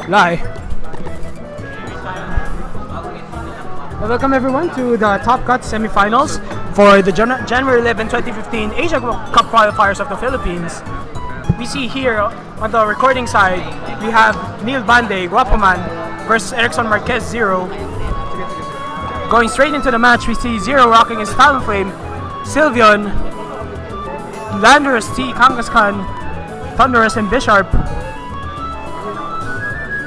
Lie. Welcome everyone to the Top Cut Semifinals for the January 11, 2015 Asia Cup Qualifiers of the Philippines. We see here on the recording side, we have Neil Bande, Guapoman versus Ericsson Marquez 0. Going straight into the match, we see Zero rocking his Talonflame, Sylveon, Landorus T, Kangaskhan, Thunderous and Bisharp.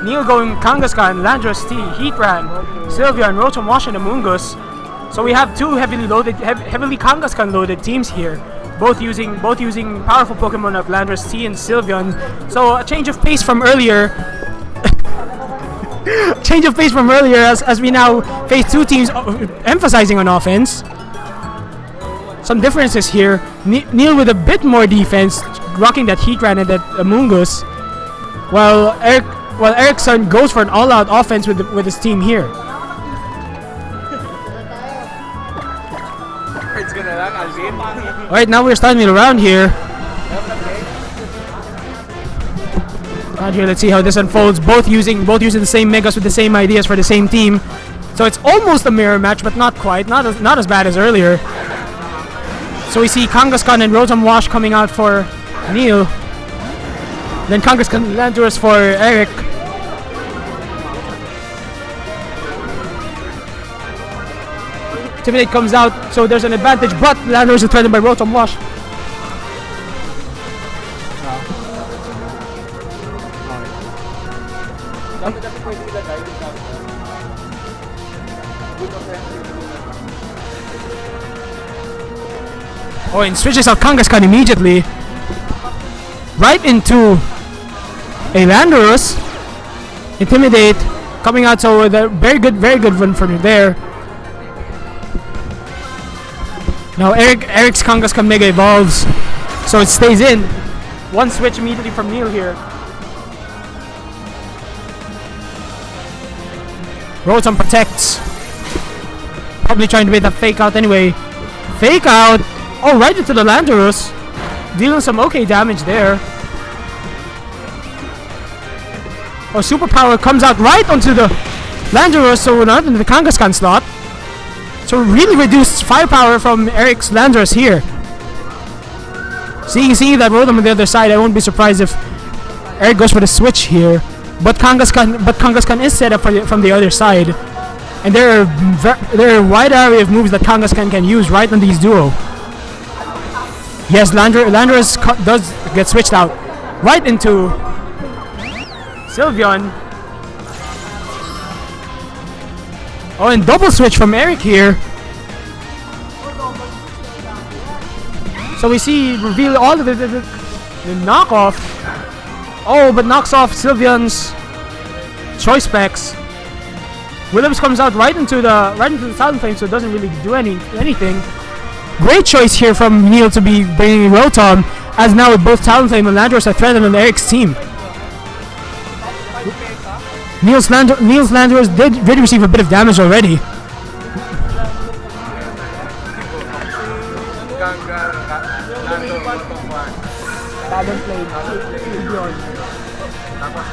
Neil going Kangaskhan, Landorus T, Heatran, Sylveon, Rotom Wash and Amoonguss. So we have two heavily Kangaskhan loaded teams here, both using powerful Pokemon of Landorus T and Sylveon. So a change of pace from earlier. As we now face two teams emphasizing on offense. Some differences here. Neil with a bit more defense, rocking that Heatran and that Amoonguss, while Ericsson goes for an all-out offense with his team here. Alright, now we're starting it around here. Let's see how this unfolds. Both using the same Megas with the same ideas for the same team. So it's almost a mirror match, but not quite. Not as bad as earlier. So we see Kangaskhan and Rotom Wash coming out for Neil. Then Kangaskhan and Landorus for Eric. Intimidate comes out, so there's an advantage, but Landorus is threatened by Rotom Wash. Oh, and switches out Kangaskhan immediately. Right into a Landorus. Intimidate coming out, so the very good one from there. Now Eric's Kangaskhan Mega evolves, so it stays in. One switch immediately from Neil here. Rotom protects. Probably trying to make that fake out anyway. Fake out! Oh, right into the Landorus. Dealing some okay damage there. Oh, Superpower comes out right onto the Landorus, so we're not into the Kangaskhan slot. So really reduced firepower from Eric's Landorus here. Seeing that Rotom on the other side, I won't be surprised if Eric goes for the switch here. But Kangaskhan is set up from the other side, and there are a wide array of moves that Kangaskhan can use right on these duo. Yes, Landorus does get switched out right into Sylveon. Oh, and double switch from Eric here. So we see reveal all of the knockoff. Oh, but knocks off Sylveon's choice specs. Williams comes out right into the Talonflame, so it doesn't really do anything. Great choice here from Neil to be bringing Rotom, as now with both Talonflame and Landorus are threatened on Eric's team. Neil's Landorus did receive a bit of damage already.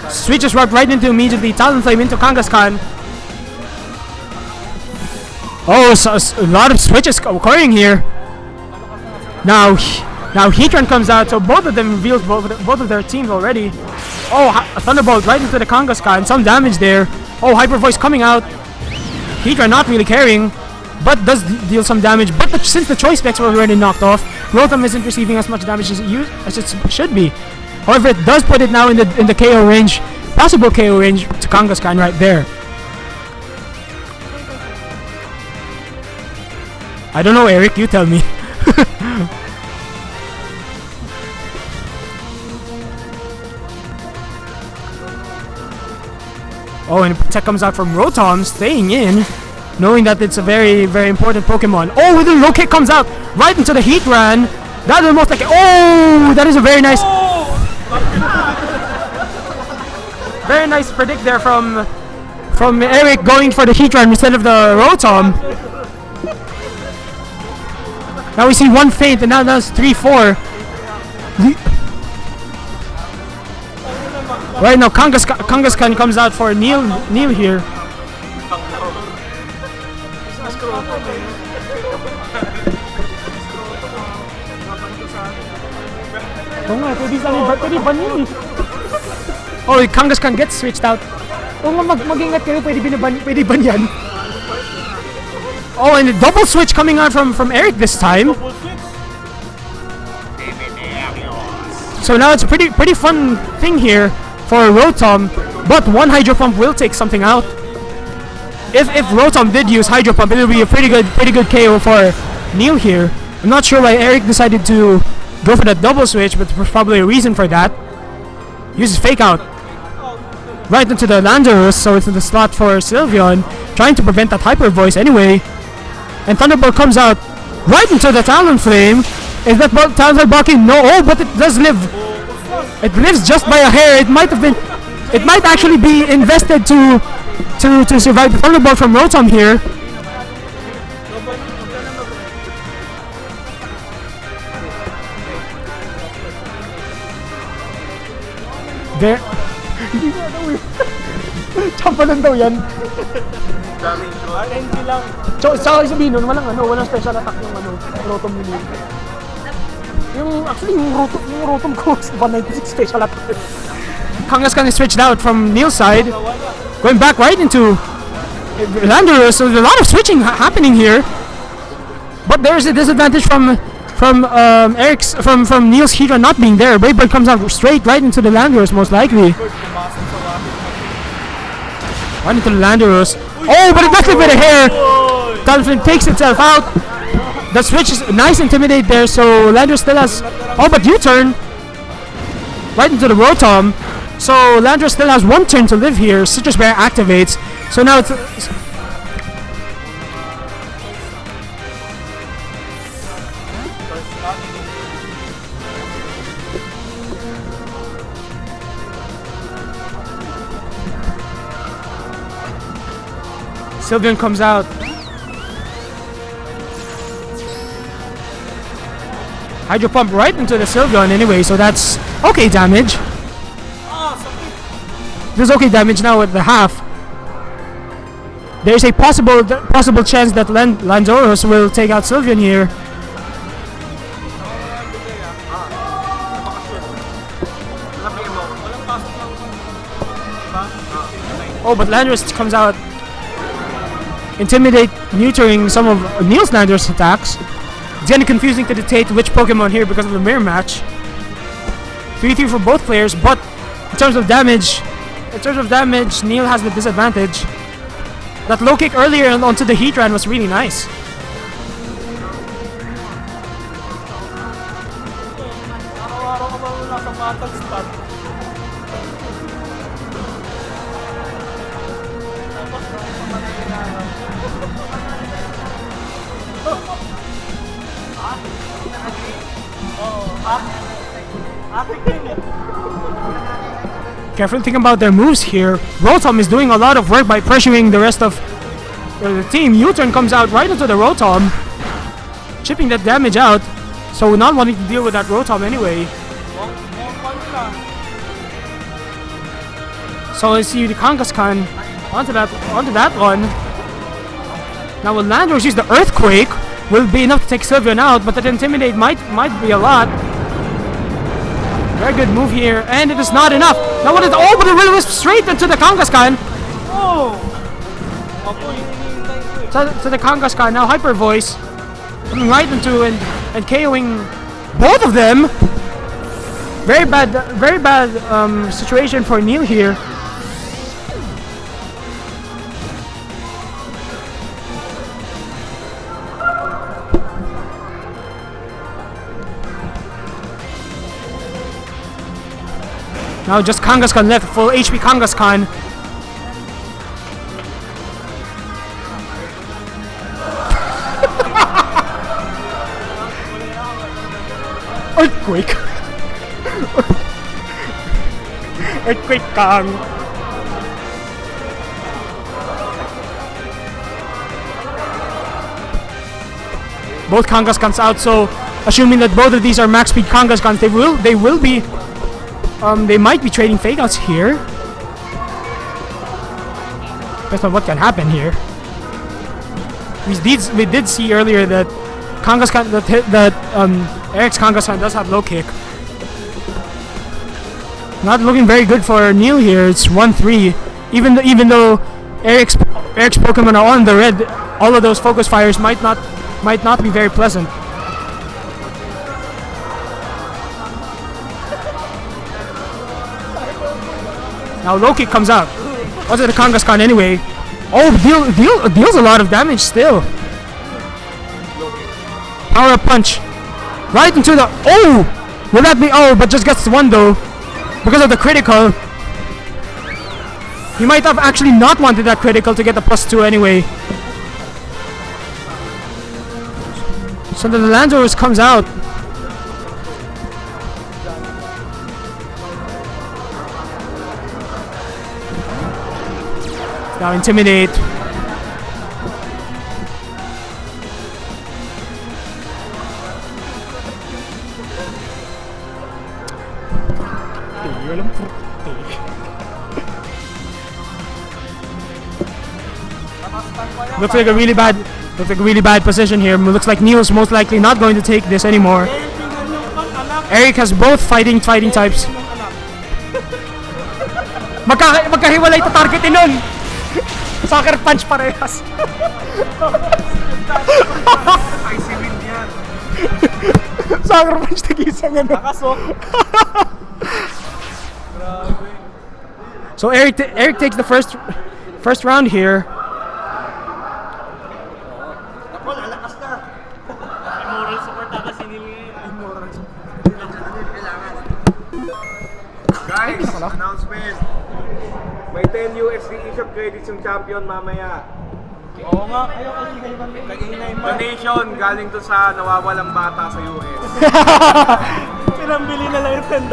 Switches right into immediately. Talonflame into Kangaskhan. Oh, so a lot of switches occurring here. Now Heatran comes out, so both of them reveals both of their teams already. Oh, a Thunderbolt right into the Kangaskhan, some damage there. Oh, Hyper Voice coming out. Heatran not really carrying, but does deal some damage. But since the choice specs were already knocked off, Rotom isn't receiving as much damage as it should be. However, it does put it now in the KO range, possible KO range to Kangaskhan right there. I don't know, Eric, you tell me. Oh, and Protect comes out from Rotom, staying in, knowing that it's a very important Pokemon. Oh, and the low kick comes out right into the Heatran. That is almost like that is a very nice, very nice predict there from Eric going for the Heatran instead of the Rotom. Now we see one feint, and now that's 3-4. Right now, Kangaskhan comes out for Neil here. Oh, Kangaskhan gets switched out. Mag-ingat kayo, pwede ban yan. Oh, and a double switch coming out from Eric this time. So now it's a pretty fun thing here for Rotom, but one Hydro Pump will take something out. If Rotom did use Hydro Pump, it would be a pretty good KO for Neil here. I'm not sure why Eric decided to go for that double switch, but there's probably a reason for that. Uses Fake Out right into the Landorus, so it's in the slot for Sylveon, trying to prevent that Hyper Voice anyway. And Thunderbolt comes out right into the Talonflame. Is that Talonflame blocking? No, oh, but it does live. It lives just by a hair. It might actually be invested to survive the Thunderbolt from Rotom here. There. Champalan daw yan. RNG lang. So sabihin nun, walang special attack yung Rotom nila. Yung Rotom ko, 196 special attack. Kangaskhan is switched out from Neil's side, going back right into Leandro. So there's a lot of switching happening here, but there's a disadvantage from Neil's Heatran not being there. Brave Bird comes out straight right into the Landorus, most likely. Right into the Landorus. Oh, but it does live with a hair. Talonflame takes itself out. The switch is nice Intimidate there, so Landorus still has... Oh, but U-turn. Right into the Rotom. So Leandro still has one turn to live here. Citrus Bear activates. So now it's... Sylveon comes out. Hydro Pump right into the Sylveon anyway, so that's okay damage. There's okay damage now at the half. There's a possible chance that Landorus will take out Sylveon here. Oh, but Landorus comes out. Intimidate, neutering some of Neil's Landorus attacks. It's getting confusing to dictate which Pokemon here because of the mirror match. 3-3 for both players, but in terms of damage, Neil has the disadvantage. That low kick earlier onto the Heatran was really nice. Carefully thinking about their moves here. Rotom is doing a lot of work by pressuring the rest of the team. U-turn comes out right into the Rotom, chipping that damage out. So not wanting to deal with that Rotom anyway. So let's see the Kangaskhan onto that one. Now will Landorus use the Earthquake, will be enough to take Sylveon out, but that Intimidate might be a lot. Very good move here, and it is not enough. Now what is... Oh, but it really was straight into the Kangaskhan. Oh! So the Kangaskhan, now Hyper Voice, coming right into and KOing both of them. Very bad situation for Neil here. Now just Kangaskhan left, full HP Kangaskhan. Earthquake. Earthquake Kang. Both Kangaskhan's out, so assuming that both of these are max speed Kangaskhan's, they will be They might be trading fake outs here. That's not what can happen here. We did see earlier that Kangaskhan Eric's Kangaskhan does have low kick. Not looking very good for Neil here. It's 1-3. Even though Eric's Pokemon are on the red, all of those focus fires might not be very pleasant. Now low kick comes out. Also the Kangaskhan anyway. Oh, deals a lot of damage still. Power up punch. Right into the... Oh! Will that be... Oh, but just gets one though. Because of the critical. He might have actually not wanted that critical to get the +2 anyway. So the Leandro comes out. Now intimidate. Looks like a really bad position here. Looks like Neil's most likely not going to take this anymore. Eric has both fighting types. Magkahiwalay ta targetin nun. Sucker punch parehas. Sucker punch tig-isang ano. So Eric takes the first round here. Guys, announcement. May 10 USD eShop credits yung champion mamaya. Oo nga. Donation galing to sa nawawalang bata sa US. Pinambili na lang yung $10.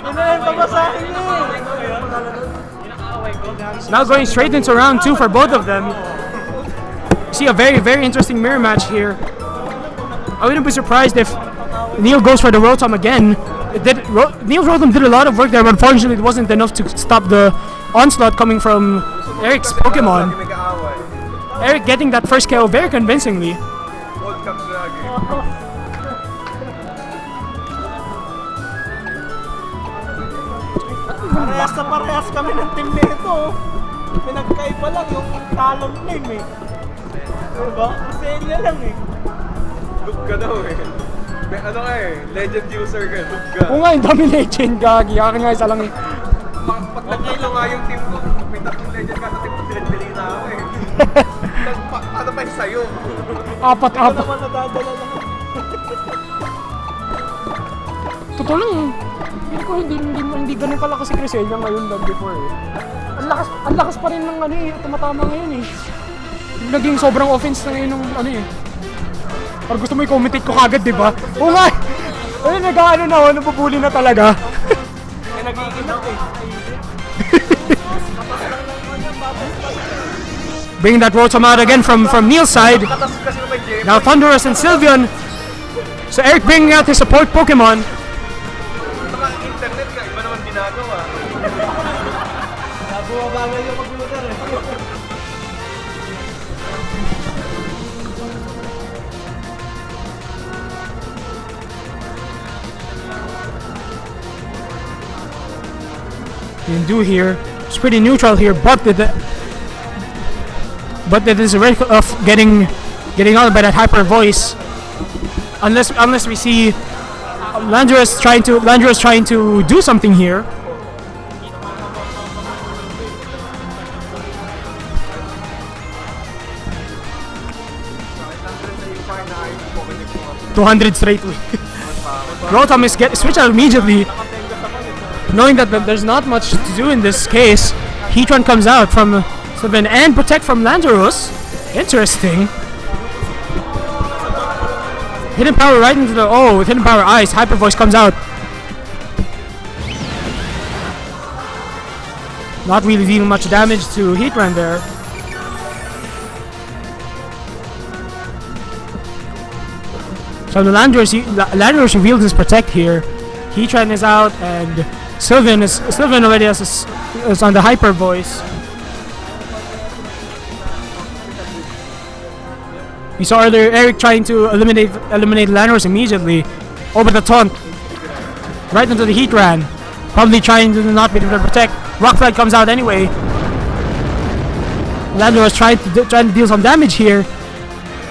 Inayin pa ba sa akin Now going straight into round 2 for both of them. See a very interesting mirror match here. I wouldn't be surprised if Neil goes for the Rotom again. Neil's Rotom did a lot of work there, but unfortunately it wasn't enough to stop the onslaught coming from Eric's Pokemon. Eric getting that first KO very convincingly. World Cup lagi. Parehas na parehas kami ng team nito. Pinagkaiba lang yung talon name eh. Diba? Masaya lang eh. Look ka daw eh. May ano ka eh, legend user ka, look ka. Oo nga, yung dami legend gagi. Akin nga isa lang eh. Pag nagkilo nga yung team ko, may tatlong legend ka sa team ko, dili na ako eh. Ano pa yung sa'yo? Apat. Ito naman nadadala lang. Totoo lang eh. Hindi ganun kalakas si Cresselia ngayon than before eh. Ang lakas pa rin ng ano eh, tumatama ngayon eh. Naging sobrang offense na ngayon ng ano eh. Parang gusto mo i-commentate ko kagad, di ba? Oo nga! Ay, nag-ano na ako, nabubuli na talaga. Kaya nag-iinap eh. Bring that Rotom out again from Neil's side. Now Thunderous and Sylveon. So Eric bringing out his support Pokemon. Internet ka, iba naman ginagawa. Nabuwabagay yung computer eh. You can do here. It's pretty neutral here, but it is a risk of getting out by that hyper voice. Unless we see Leandro is trying to do something here. $200 straight. Rotom is switch out immediately, knowing that there's not much to do in this case. Heatran comes out from Sylveon and protect from Landorus. Interesting. Hidden power right into the with hidden power ice. Hyper voice comes out. Not really dealing much damage to Heatran there. So the Landorus revealed his protect here. Heatran is out, and Sylvan already is on the hyper voice. We saw earlier Eric trying to eliminate Landorus immediately. Over the taunt, right into the Heatran, probably trying to not be able to protect. Rock Slide comes out anyway. Landorus trying to deal some damage here.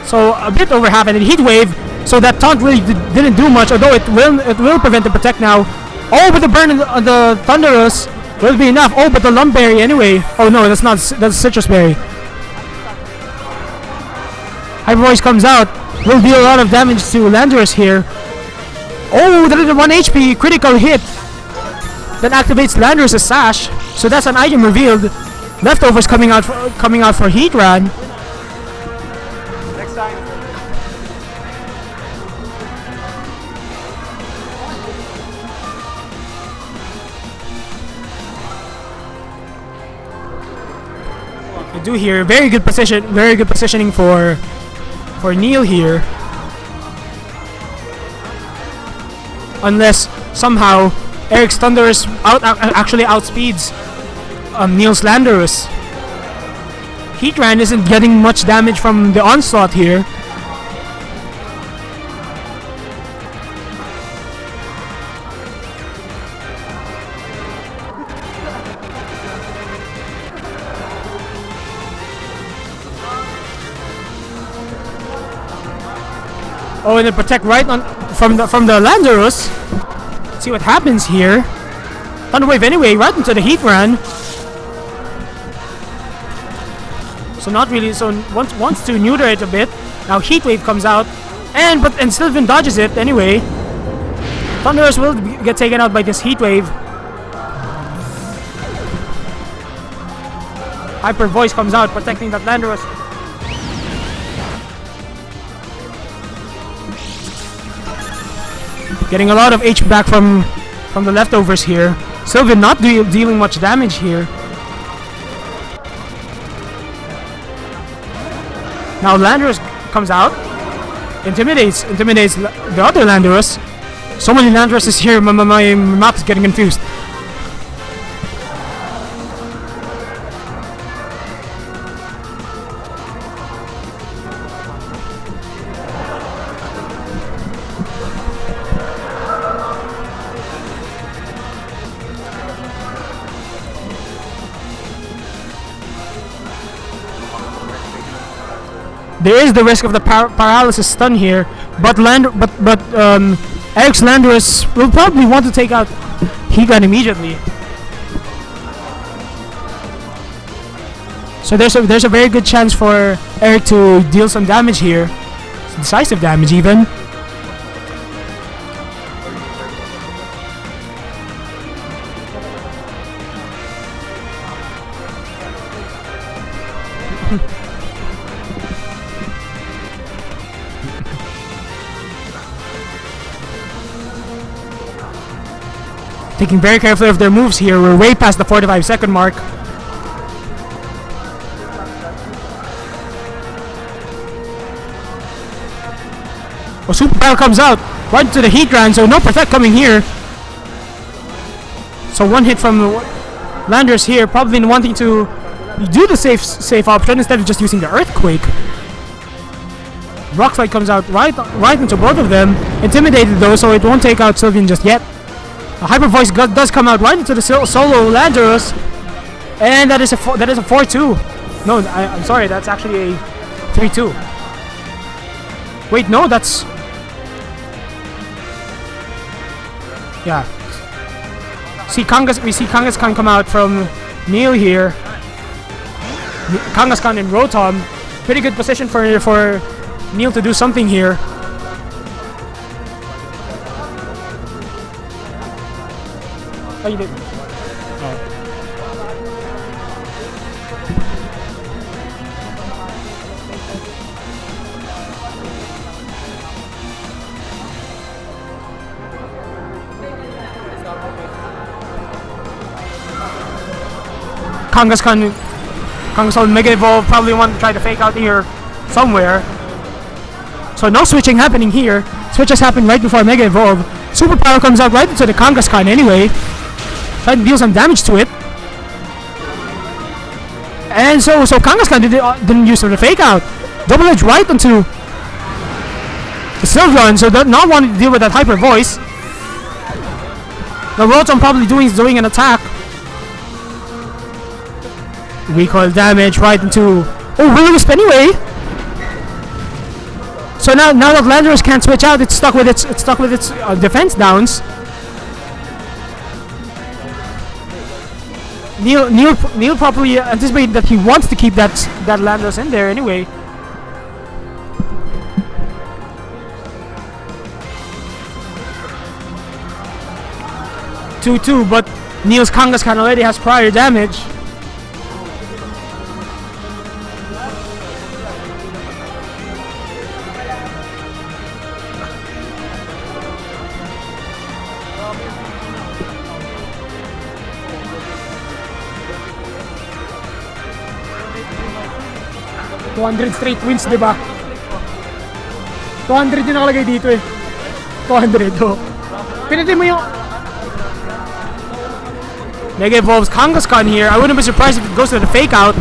So a bit over half, and then Heat Wave. So that taunt really didn't do much, although it will prevent the protect now. Oh, but the burn on the Thunderous will be enough. Oh, but the Lump Berry anyway. Oh no, that's Citrus Berry. Hyper Voice comes out, will deal a lot of damage to Landorus here. Oh, that is a 1 HP critical hit that activates Landorus' Sash. So that's an item revealed. Leftovers coming out for Heatran. Next time. I do here very good positioning for Neil here. Unless somehow Eric's Thunderous actually outspeeds Neil's Landorus. Heatran isn't getting much damage from the onslaught here. Oh, and then protect right on from the Landorus. Let's see what happens here. Thunderwave anyway, right into the Heatran. So not really. So wants to neuter it a bit. Now Heatwave comes out, and Sylvan dodges it anyway. Thunderous will get taken out by this Heatwave. Hyper Voice comes out, protecting that Landorus. Getting a lot of HP back from the leftovers here. Sylvan not dealing much damage here. Now Landorus comes out, intimidates the other Landorus. So many Landoruses here, my map is getting confused. There is the risk of the paralysis stun here, but Eric's Landorus will probably want to take out Heatran immediately. So there's a very good chance for Eric to deal some damage here, decisive damage even. Taking very carefully of their moves here. We're way past the 45-second mark. Oh, Super Battle comes out right into the Heatran, so no protect coming here. So one hit from Landorus here, probably wanting to do the safe option instead of just using the Earthquake. Rock Slide comes out right into both of them. Intimidated though, so it won't take out Sylvan just yet. A Hyper Voice does come out right into the solo Landorus, and that is a 4-2. No, I'm sorry, that's actually a 3-2. Wait, no, that's yeah. We see Kangaskhan come out from Neil here. Kangaskhan and Rotom, pretty good position for Neil to do something here. Oh, you did. Oh. Kangaskhan Mega Evolve probably want to try to fake out here somewhere. So no switching happening here. Switches happened right before Mega Evolve. Superpower comes out right into the Kangaskhan anyway. Trying to deal some damage to it. And so Kangaskhan didn't use the fake out. Double edge right onto the Sylveon, so not wanting to deal with that hyper voice. Now Rotom probably doing an attack. Recoil damage right into Will-O-Wisp anyway. So now that Landorus can't switch out, it's stuck with its defense downs. Neil probably anticipated that he wants to keep that Landorus in there anyway. Two, but Neil's Kangaskhan already has prior damage. $200 straight wins, diba? 200 yung nakalagay dito eh. 200, oh. Pinitin mo yung Mega Evolves Kangaskhan here. I wouldn't be surprised if it goes to the fake out.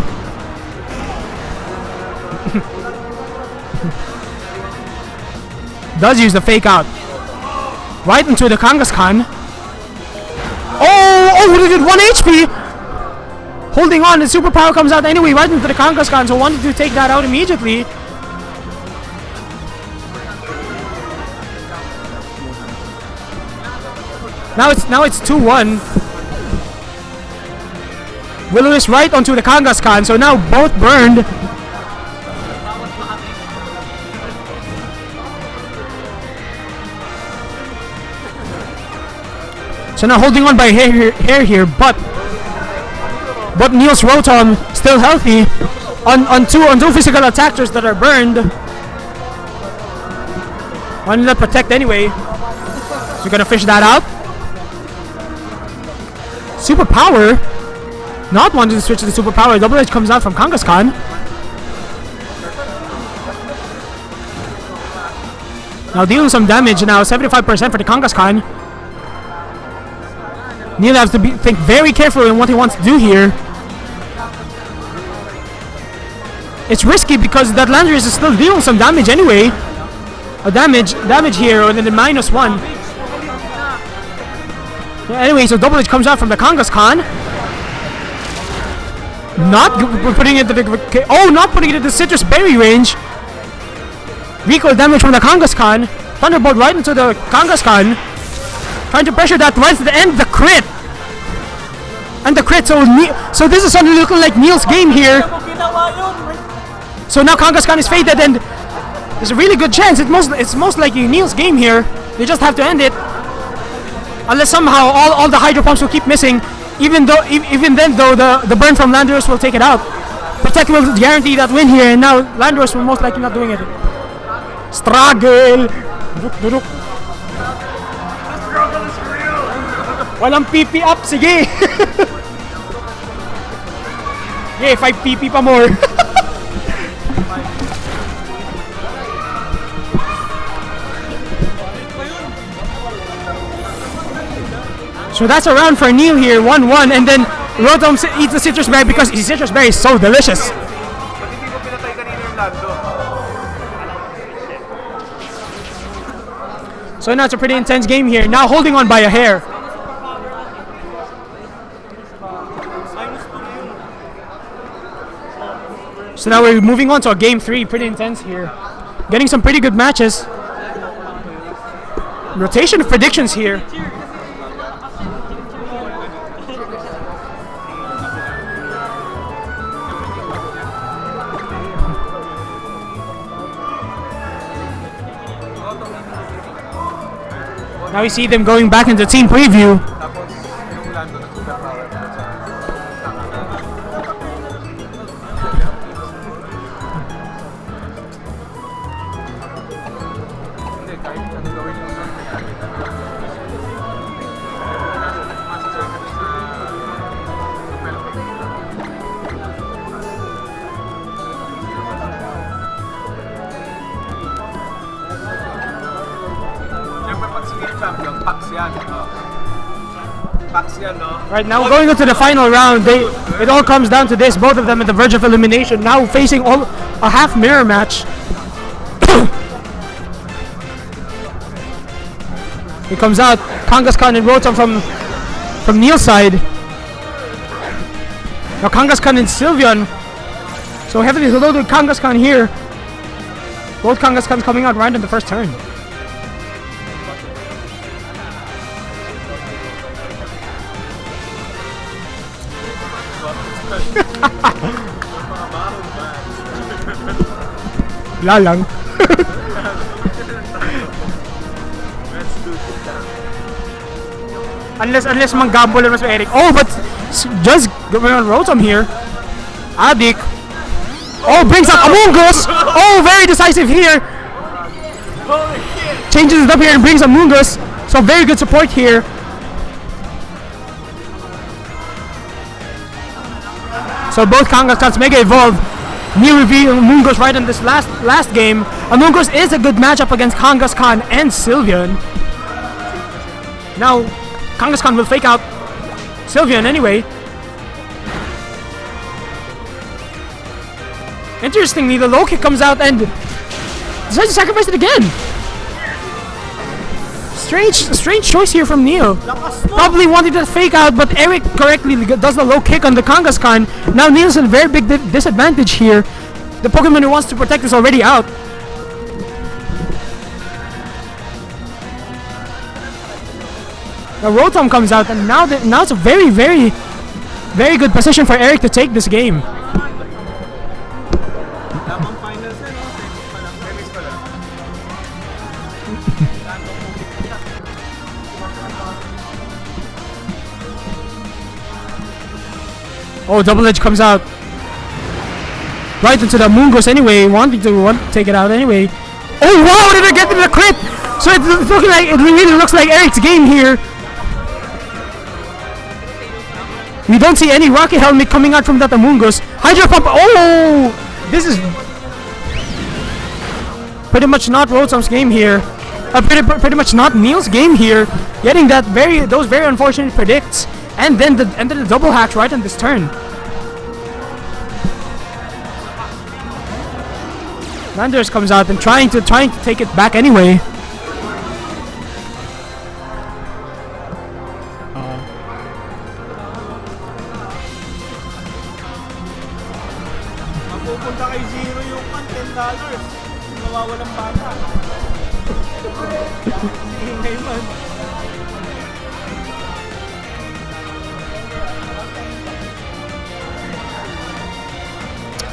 Does use the fake out. Right into the Kangaskhan. Oh, he did 1 HP! Holding on, the superpower comes out anyway, right into the Kangaskhan, so wanted to take that out immediately. Now it's 2-1. Will-O-Wisp right onto the Kangaskhan, so now both burned. So now holding on by hair here, but Neil's Rotom still healthy on two physical attackers that are burned. Wanted to protect anyway. So you're gonna fish that out. Superpower. Not wanting to switch to the superpower. Double Edge comes out from Kangaskhan. Now dealing some damage now, 75% for the Kangaskhan. Neil has to think very carefully on what he wants to do here. It's risky because that Landorus is still dealing some damage anyway. A damage here, and then the -1. Yeah, anyway, so Double Edge comes out from the Kangaskhan. Not putting it into the Citrus Berry range. Recoil damage from the Kangaskhan. Thunderbolt right into the Kangaskhan. Trying to pressure that right to the end. The crit. And the crit. So this is suddenly looking like Neil's game here. So now Kangaskhan is fated, and there's a really good chance it's most likely Neil's game here. They just have to end it. Unless somehow all the Hydro Pumps will keep missing. Even then though the burn from Landorus will take it out. Protect will guarantee that win here, and now Landorus will most likely not doing it. Struggle! Duruk. Walang PP up, sige! Yeah, 5 PP pa more. So that's a round for Neil here, 1-1, and then Rotom eats the Citrus Berry because his Citrus Berry is so delicious. So now it's a pretty intense game here, now holding on by a hair. So now we're moving on to a game 3, pretty intense here. Getting some pretty good matches. Rotation of predictions here. Now we see them going back into team preview. Packs yan, no? Right now, going into the final round, it all comes down to this. Both of them at the verge of elimination. Now facing a half mirror match. It comes out Kangaskhan and Rotom from Neil's side. Now Kangaskhan and Sylveon. So heavily loaded Kangaskhan here. Both Kangaskhan's coming out right in the first turn. Lalang. unless manggamble naman si Eric. Oh, but just going on Rotom here. Adik. Oh, brings up Amoonguss. Oh, very decisive here. Changes it up here and brings Amoonguss. So very good support here. So both Kangaskhan's Mega Evolve. New reveal Amoonguss right in this last game. Amoonguss is a good matchup against Kangaskhan and Sylveon. Now, Kangaskhan will fake out Sylveon anyway. Interestingly, the low kick comes out and decides to sacrifice it again. Strange choice here from Neil. Probably wanted to fake out, but Eric correctly does the low kick on the Kangaskhan. Now Neil's in a very big disadvantage here. The Pokemon who wants to protect is already out. Now Rotom comes out, and now it's a very good position for Eric to take this game. Oh, Double Edge comes out right into the Amoonguss anyway, wanting to take it out anyway. Oh wow, did it get the crit? So it's looking like, it really looks like Eric's game here. We don't see any Rocket Helmet coming out from that Amoonguss. Hydro Pump, oh! This is pretty much not Rotom's game here. Pretty much not Neil's game here. Getting those very unfortunate predicts. And then the double hack right on this turn. Landers comes out and trying to take it back anyway. Mapupunta kay Zero yung $10. Mawawalang bata. Ingay man.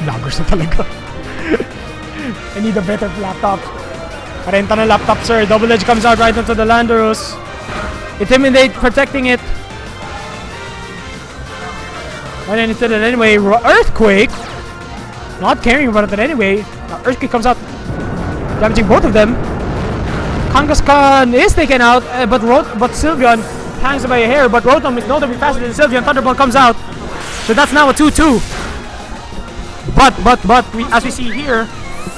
Lagos na talaga. I need a better laptop. Karenta na laptop, sir. Double Edge comes out right into the Landorus. Intimidate, protecting it. And then instead of anyway, Earthquake. Not caring about it anyway. Now Earthquake comes out, damaging both of them. Kangaskhan is taken out, but Sylveon hangs by a hair. But Rotom is notably faster than Sylveon. Thunderbolt comes out. So that's now a 2-2. But as we see here,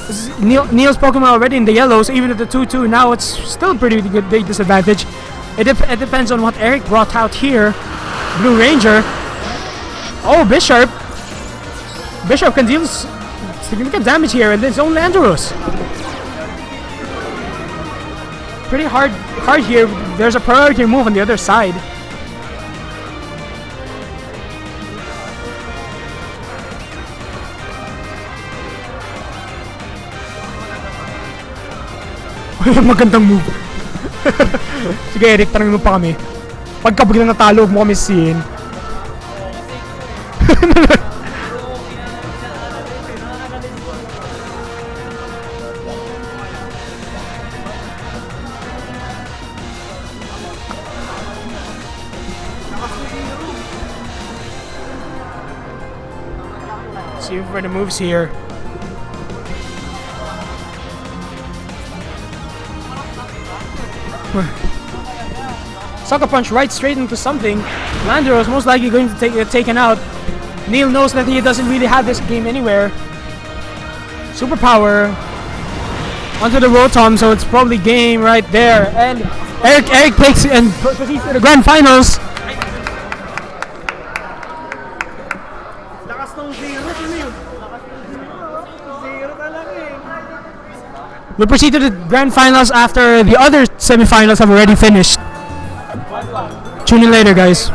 this is Neil's Pokemon already in the yellow, so even at the 2-2 now, it's still a pretty good big disadvantage. It depends on what Eric brought out here. Blue Ranger. Oh, Bishop can deal significant damage here, and then his own Landorus. Pretty hard here. There's a priority move on the other side. Magandang move. Sige Eric, tanongin mo pa kami. Pagka biglang natalo, huwag mo kami sisihin. See for the moves here. Sucker Punch right straight into something. Leandro is most likely going to get taken out. Neil knows that he doesn't really have this game anywhere. Superpower onto the Rotom, so it's probably game right there. And Eric takes and proceeds to the grand finals. Lakas ng zero, ano yun? Zero talaga eh. We proceed to the grand finals after the other semifinals have already finished. Tune in later, guys.